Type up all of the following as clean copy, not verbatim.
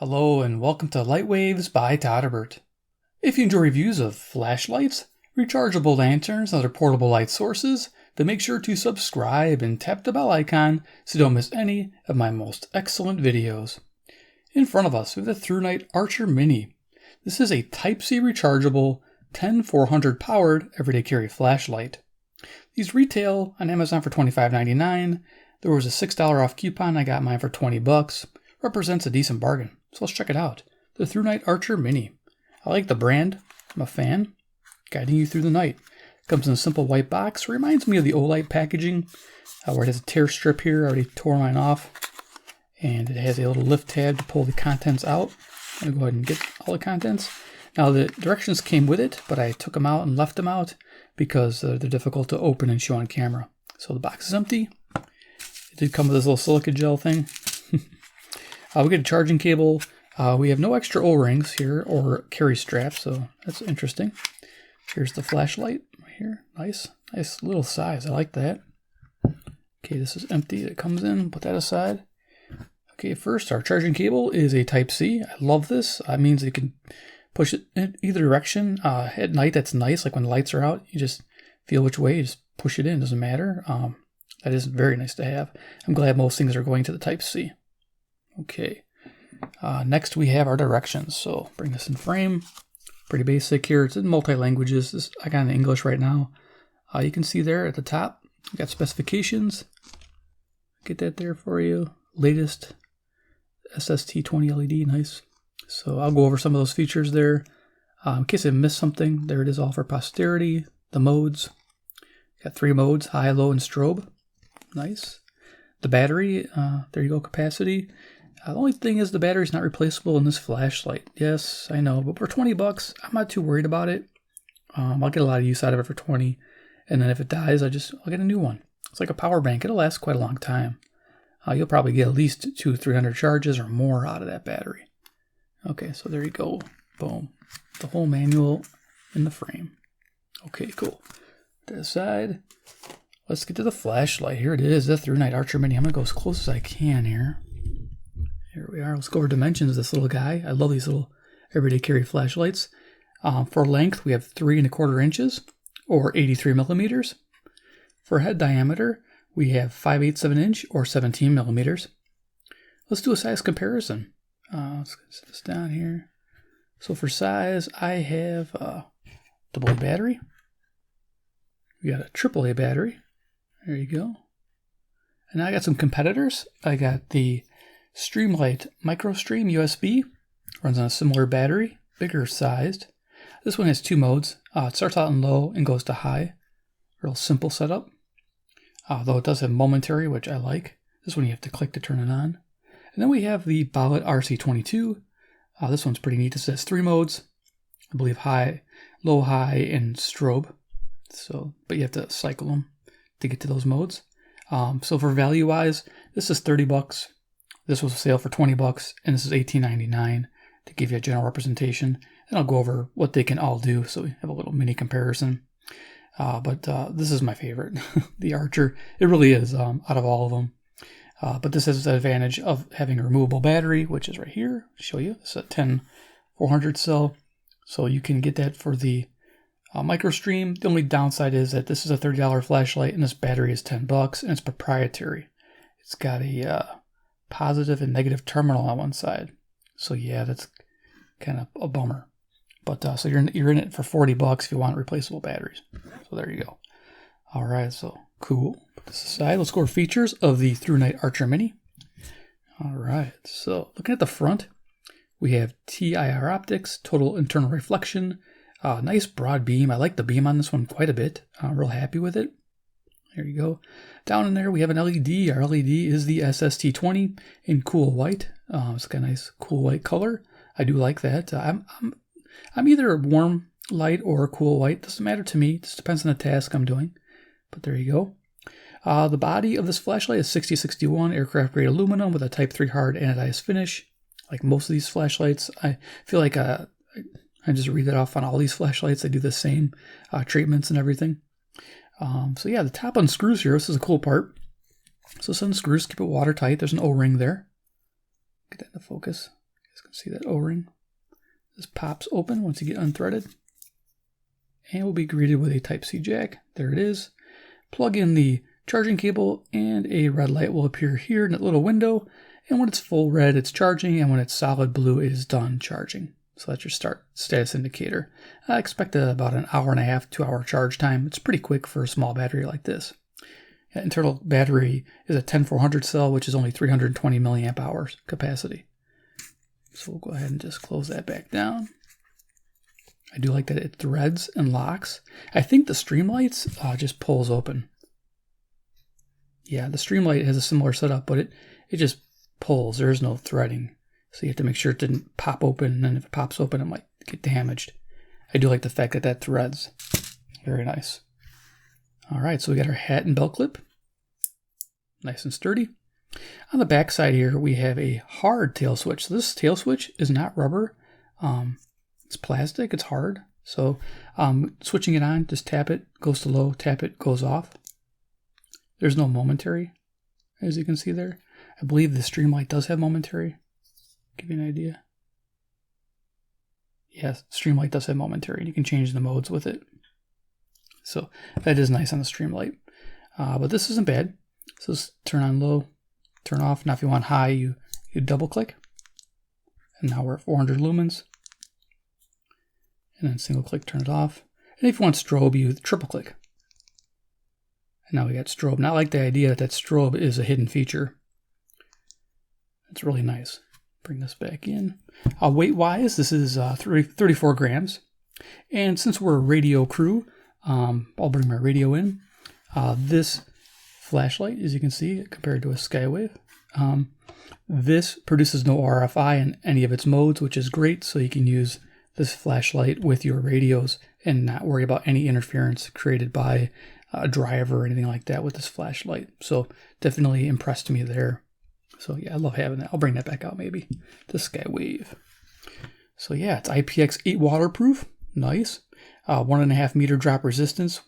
Hello and welcome to Lightwaves by todderbert. If you enjoy reviews of flashlights, rechargeable lanterns, and other portable light sources, then make sure to subscribe and tap the bell icon so you don't miss any of my most excellent videos. In front of us we have the ThruNite Archer Mini. This is a Type-C rechargeable 10400 powered everyday carry flashlight. These retail on Amazon for $25.99. There was a $6 off coupon. I got mine for $20. Represents a decent bargain. So let's check it out. The ThruNite Archer Mini. I like the brand. I'm a fan. Guiding you through the night. Comes in a simple white box. Reminds me of the Olight packaging, where it has a tear strip here. I already tore mine off. And it has a little lift tab to pull the contents out. I'm going to go ahead and get all the contents. Now the directions came with it, but I took them out and left them out because they're difficult to open and show on camera. So the box is empty. It did come with this little silica gel thing. We get a charging cable. We have no extra O-rings here or carry straps, so that's interesting. Here's the flashlight right here. Nice little size. I like that. Okay, this is empty. It comes in. Put that aside. Okay, first our charging cable is a Type-C. I love this. That means you can push it in either direction. At night, that's nice. Like when the lights are out, you just feel which way. You just push it in. Doesn't matter. That is very nice to have. I'm glad most things are going to the Type-C. Okay. Next we have our directions. So bring this in frame. Pretty basic here. It's in multi-languages. I got it in English right now. You can see there at the top, we got specifications. Get that there for you. Latest SST20 LED. Nice. So I'll go over some of those features there. In case I missed something, there it is all for posterity. The modes. Got 3 modes, high, low, and strobe. Nice. The battery, there you go, capacity. The only thing is the battery's not replaceable in this flashlight. Yes, I know, but for $20, I'm not too worried about it. I'll get a lot of use out of it for $20, and then if it dies, I'll get a new one. It's like a power bank. It'll last quite a long time. You'll probably get at least 200-300 charges or more out of that battery. Okay, so there you go. Boom. The whole manual in the frame. Okay, cool. Put that aside. Let's get to the flashlight. Here it is, the ThruNite Archer Mini. I'm going to go as close as I can here. Here we are. Let's go over dimensions of this little guy. I love these little everyday carry flashlights. For length, we have 3 1/4 inches or 83 millimeters. For head diameter, we have 5/8 of an inch or 17 millimeters. Let's do a size comparison. Let's set this down here. So for size, I have AA battery. We got a AAA battery. There you go. And now I got some competitors. I got the Streamlight Microstream USB. Runs on a similar battery, bigger sized. This one has 2 modes. It starts out in low and goes to high. Real simple setup. Though it does have momentary, which I like. This one you have to click to turn it on. And then we have the Bowlet RC22. This one's pretty neat. This has 3 modes. I believe high, low, high, and strobe. So, but you have to cycle them to get to those modes. So for value wise, this is $30. This was a sale for $20, and this is $18.99 to give you a general representation. And I'll go over what they can all do, so we have a little mini comparison. But this is my favorite, the Archer. It really is, out of all of them. But this has the advantage of having a removable battery, which is right here. I'll show you. It's a 10400 cell, so you can get that for the Microstream. The only downside is that this is a $30 flashlight, and this battery is $10, and it's proprietary. It's got a positive and negative terminal on one side. So yeah, that's kind of a bummer. But so you're in it for $40 if you want replaceable batteries. So there you go. All right, so cool. Put this aside. Let's go over features of the ThruNite Archer Mini. All right, so looking at the front, we have TIR optics, total internal reflection. Nice broad beam. I like the beam on this one quite a bit. I'm real happy with it. There you go. Down in there we have an LED. Our LED is the SST20 in cool white. It's got a nice cool white color. I do like that. I'm either a warm light or a cool white. Doesn't matter to me. It just depends on the task I'm doing. But there you go. The body of this flashlight is 6061 aircraft grade aluminum with a Type 3 hard anodized finish. Like most of these flashlights, I feel like I just read that off on all these flashlights. They do the same treatments and everything. So yeah, the top unscrews here. This is a cool part. So some screws keep it watertight. There's an O-ring there. Get that into focus. guys can see that O-ring. This pops open once you get unthreaded. And we'll be greeted with a Type-C jack. There it is. Plug in the charging cable and a red light will appear here in that little window. And when it's full red, it's charging. And when it's solid blue, it is done charging. So that's your start status indicator. I expect about an hour and a half, 2 hour charge time. It's pretty quick for a small battery like this. That internal battery is a 10400 cell, which is only 320 milliamp hours capacity. So we'll go ahead and just close that back down. I do like that it threads and locks. I think the Streamlights just pulls open. Yeah, the Streamlight has a similar setup, but it just pulls. There is no threading. So you have to make sure it didn't pop open, and then if it pops open, it might get damaged. I do like the fact that that threads. Very nice. All right, so we got our hat and belt clip. Nice and sturdy. On the back side here, we have a hard tail switch. So this tail switch is not rubber. It's plastic, it's hard. So switching it on, just tap it, goes to low, tap it, goes off. There's no momentary, as you can see there. I believe the Streamlight does have momentary. Give you an idea. Yes, Streamlight does have momentary. You can change the modes with it. So that is nice on the Streamlight. But this isn't bad. So let's turn on low, turn off. Now if you want high, you double click. And now we're at 400 lumens. And then single click, turn it off. And if you want strobe, you triple click. And now we got strobe. Now I like the idea that strobe is a hidden feature. It's really nice. Bring this back in. Weight-wise, this is 34 grams. And since we're a radio crew, I'll bring my radio in. This flashlight, as you can see, compared to a Skywave, this produces no RFI in any of its modes, which is great. So you can use this flashlight with your radios and not worry about any interference created by a driver or anything like that with this flashlight. So definitely impressed me there. So yeah, I love having that. I'll bring that back out maybe. The Skywave. So yeah, it's IPX8 Waterproof. Nice. 1.5 meter drop resistance.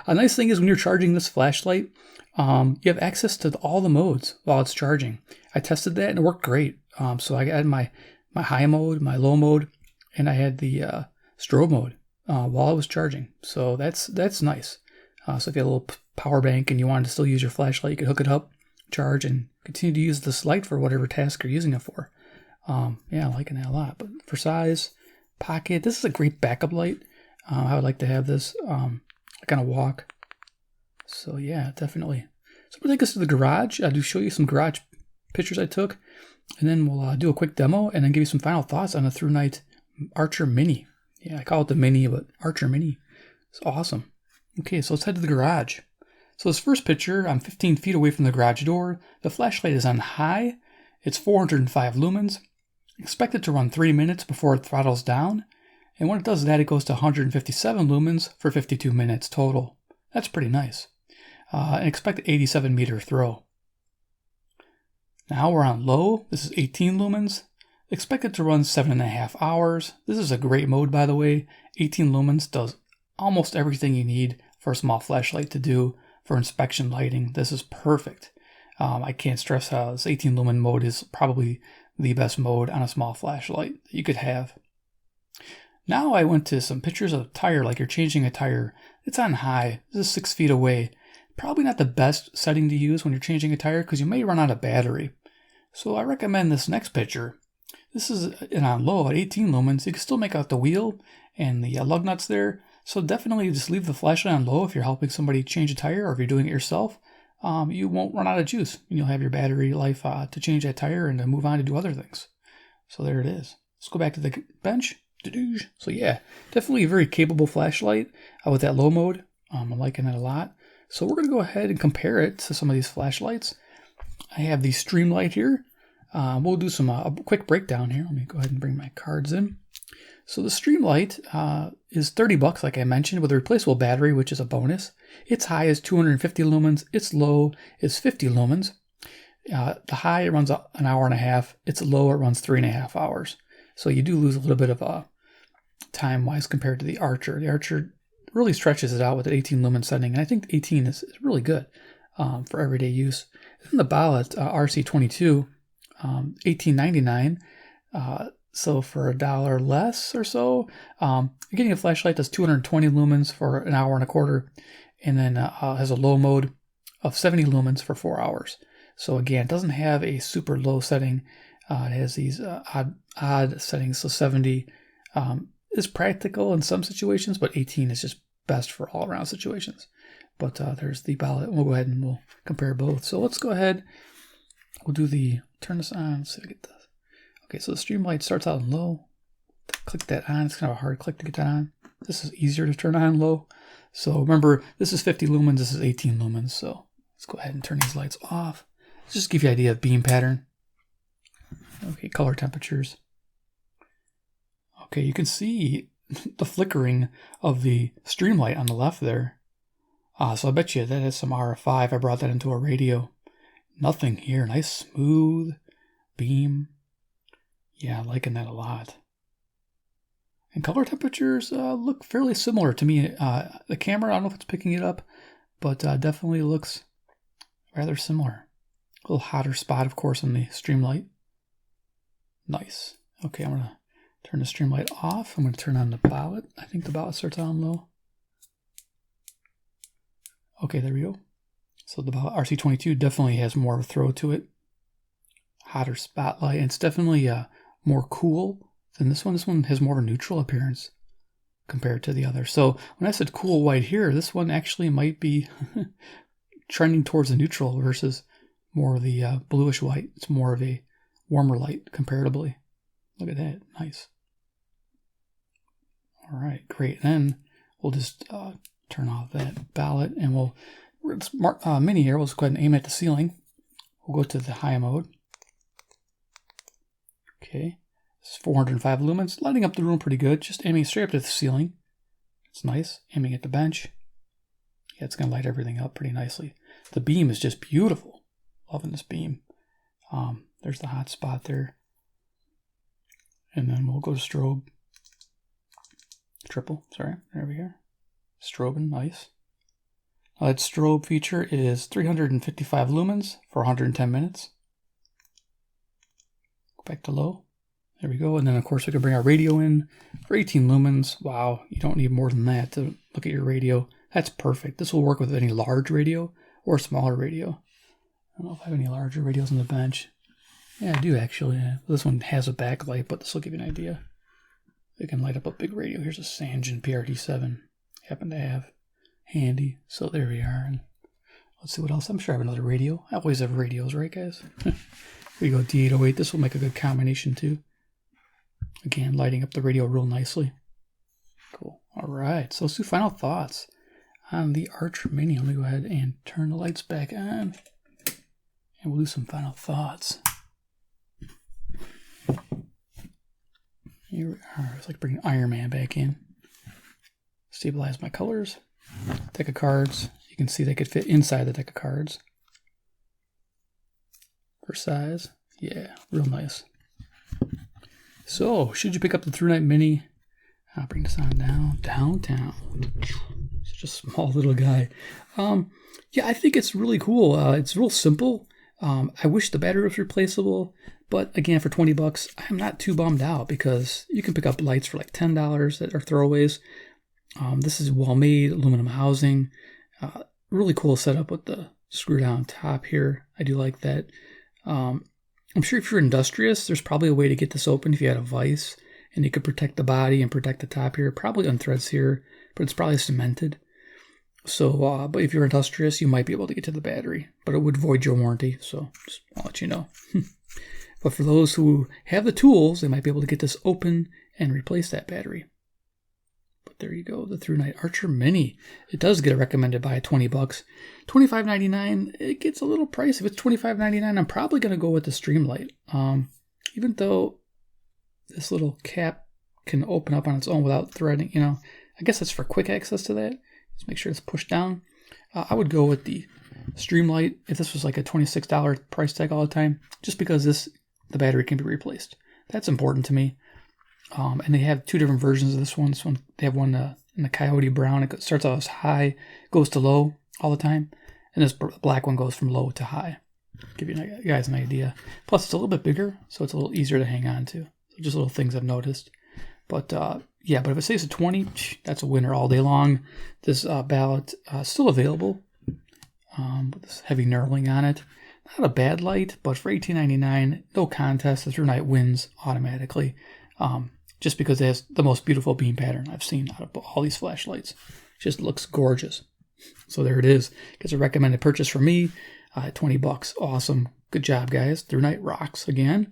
A nice thing is when you're charging this flashlight, you have access to all the modes while it's charging. I tested that and it worked great. So I had my high mode, my low mode, and I had the strobe mode while I was charging. So that's nice. So if you have a little power bank and you wanted to still use your flashlight, you could hook it up, charge, and continue to use this light for whatever task you're using it for. Yeah, I'm liking that a lot. But for size, pocket, this is a great backup light. I would like to have this kind of walk. So yeah, definitely. So we'll take us to the garage. I'll show you some garage pictures I took, and then we'll do a quick demo and then give you some final thoughts on the ThruNite Archer Mini. Yeah, I call it the Mini, but Archer Mini. It's awesome. Okay, so let's head to the garage. So this first picture, I'm 15 feet away from the garage door. The flashlight is on high. It's 405 lumens. Expect it to run 3 minutes before it throttles down. And when it does that, it goes to 157 lumens for 52 minutes total. That's pretty nice. And expect 87 meter throw. Now we're on low. This is 18 lumens. Expect it to run 7.5 hours. This is a great mode, by the way. 18 lumens does almost everything you need for a small flashlight to do for inspection lighting. This is perfect. I can't stress how this 18 lumen mode is probably the best mode on a small flashlight that you could have. Now I went to some pictures of a tire, like you're changing a tire. It's on high. This is 6 feet away. Probably not the best setting to use when you're changing a tire because you may run out of battery. So I recommend this next picture. This is on low at 18 lumens. You can still make out the wheel and the lug nuts there. So definitely just leave the flashlight on low if you're helping somebody change a tire or if you're doing it yourself. You won't run out of juice. You'll have your battery life to change that tire and to move on to do other things. So there it is. Let's go back to the bench. So yeah, definitely a very capable flashlight with that low mode. I'm liking it a lot. So we're going to go ahead and compare it to some of these flashlights. I have the Streamlight here. We'll do some a quick breakdown here. Let me go ahead and bring my cards in. So the Streamlight is $30, like I mentioned, with a replaceable battery, which is a bonus. Its high is 250 lumens. Its low is 50 lumens. The high, it runs an hour and a half. Its low, it runs 3.5 hours. So you do lose a little bit of time-wise compared to the Archer. The Archer really stretches it out with an 18 lumen setting, and I think 18 is really good for everyday use. Then the Ballot RC22 $18.99. So for $1 less or so, you're getting a flashlight that's 220 lumens for an hour and a quarter, and then has a low mode of 70 lumens for 4 hours. So again, it doesn't have a super low setting. It has these odd settings. So 70 is practical in some situations, but 18 is just best for all around situations. But there's the ballot. We'll go ahead and we'll compare both. So let's go ahead. We'll turn this on. Let's see if I get this. Okay, so the Streamlight starts out in low. Click that on. It's kind of a hard click to get that on. This is easier to turn on low. So remember, this is 50 lumens. This is 18 lumens. So let's go ahead and turn these lights off. Let's just give you an idea of beam pattern. Okay, color temperatures. Okay, you can see the flickering of the Streamlight on the left there. So I bet you that has some RF5. I brought that into a radio. Nothing here. Nice smooth beam. Yeah, liking that a lot. And color temperatures look fairly similar to me. The camera, I don't know if it's picking it up, but definitely looks rather similar. A little hotter spot, of course, on the Streamlight. Nice. Okay, I'm going to turn the Streamlight off. I'm going to turn on the ballot. I think the ballot starts on low. Okay, there we go. So the ballot RC22 definitely has more of a throw to it. Hotter spotlight. And it's definitely more cool than this one. This one has more of a neutral appearance compared to the other. So when I said cool white here, this one actually might be trending towards the neutral versus more of the bluish white. It's more of a warmer light comparatively. Look at that. Nice. All right, great. Then we'll just turn off that ballot, and we'll mini here. We'll just go ahead and aim at the ceiling. We'll go to the high mode. Okay, this is 405 lumens, lighting up the room pretty good. Just aiming straight up to the ceiling. It's nice. Aiming at the bench. Yeah, it's going to light everything up pretty nicely. The beam is just beautiful. Loving this beam. There's the hot spot there. And then we'll go to strobe. Triple, sorry. There we go. Strobing, nice. That strobe feature is 355 lumens for 110 minutes. Go back to low. There we go. And then, of course, we can bring our radio in for 18 lumens. Wow, you don't need more than that to look at your radio. That's perfect. This will work with any large radio or smaller radio. I don't know if I have any larger radios on the bench. Yeah, I do actually. This one has a backlight, but this will give you an idea. It can light up a big radio. Here's a Sanjin PRT7. Happen to have handy. So there we are. And let's see what else. I'm sure I have another radio. I always have radios, right, guys? Here you go, D808. This will make a good combination, too. Again, lighting up the radio real nicely. Cool. All right. So let's do final thoughts on the Archer Mini. Let me go ahead and turn the lights back on. And we'll do some final thoughts. Here we are. It's like bringing Iron Man back in. Stabilize my colors. Deck of cards. You can see they could fit inside the deck of cards. For size. Yeah, real nice. So, should you pick up the ThruNite Mini? I'll bring this on downtown. Such a small little guy. Yeah, I think it's really cool. It's real simple. I wish the battery was replaceable, but again, for $20, I'm not too bummed out because you can pick up lights for like $10 that are throwaways. This is well-made aluminum housing. Really cool setup with the screw-down top here. I do like that. I'm sure if you're industrious, there's probably a way to get this open if you had a vise, and you could protect the body and protect the top here. Probably on threads here, but it's probably cemented. So, but if you're industrious, you might be able to get to the battery, but it would void your warranty, so just I'll let you know. But for those who have the tools, they might be able to get this open and replace that battery. But there you go, the ThruNite Archer Mini. It does get a recommended buy at $20. $25.99, it gets a little pricey. If it's $25.99, I'm probably going to go with the Streamlight. Even though this little cap can open up on its own without threading, you know, I guess that's for quick access to that. Just make sure it's pushed down. I would go with the Streamlight if this was like a $26 price tag all the time, just because the battery can be replaced. That's important to me. And they have two different versions of this one. They have one in the Coyote Brown. It starts out as high, goes to low all the time, and this black one goes from low to high. Give you guys an idea. Plus, it's a little bit bigger, so it's a little easier to hang on to. So just little things I've noticed. But yeah, but if it stays at 20, that's a winner all day long. This ballot still available with this heavy knurling on it. Not a bad light, but for $18.99, no contest. The ThruNite wins automatically, just because it has the most beautiful beam pattern I've seen out of all these flashlights. Just looks gorgeous. So there it is. Gets a recommended purchase from me at 20 bucks. Awesome. Good job, guys. ThruNite rocks again.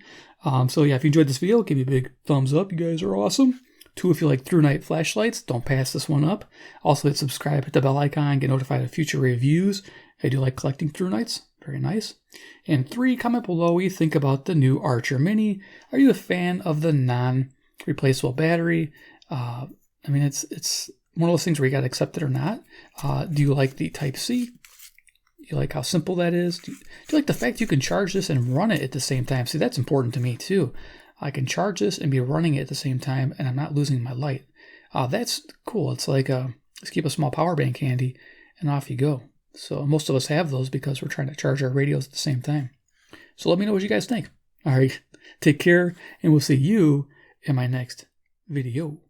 So yeah, if you enjoyed this video, give me a big thumbs up. You guys are awesome. 2, if you like ThruNite flashlights, don't pass this one up. Also hit subscribe, hit the bell icon, get notified of future reviews. I do like collecting ThruNites. Very nice. And 3, comment below what you think about the new Archer Mini. Are you a fan of the non-replaceable battery? I mean, it's one of those things where you got to accept it or not. Do you like the Type-C? Do you like how simple that is? Do you like the fact you can charge this and run it at the same time? See, that's important to me too. I can charge this and be running it at the same time, and I'm not losing my light. That's cool. It's like just keep a small power bank handy, and off you go. So most of us have those because we're trying to charge our radios at the same time. So let me know what you guys think. All right, take care, and we'll see you in my next video.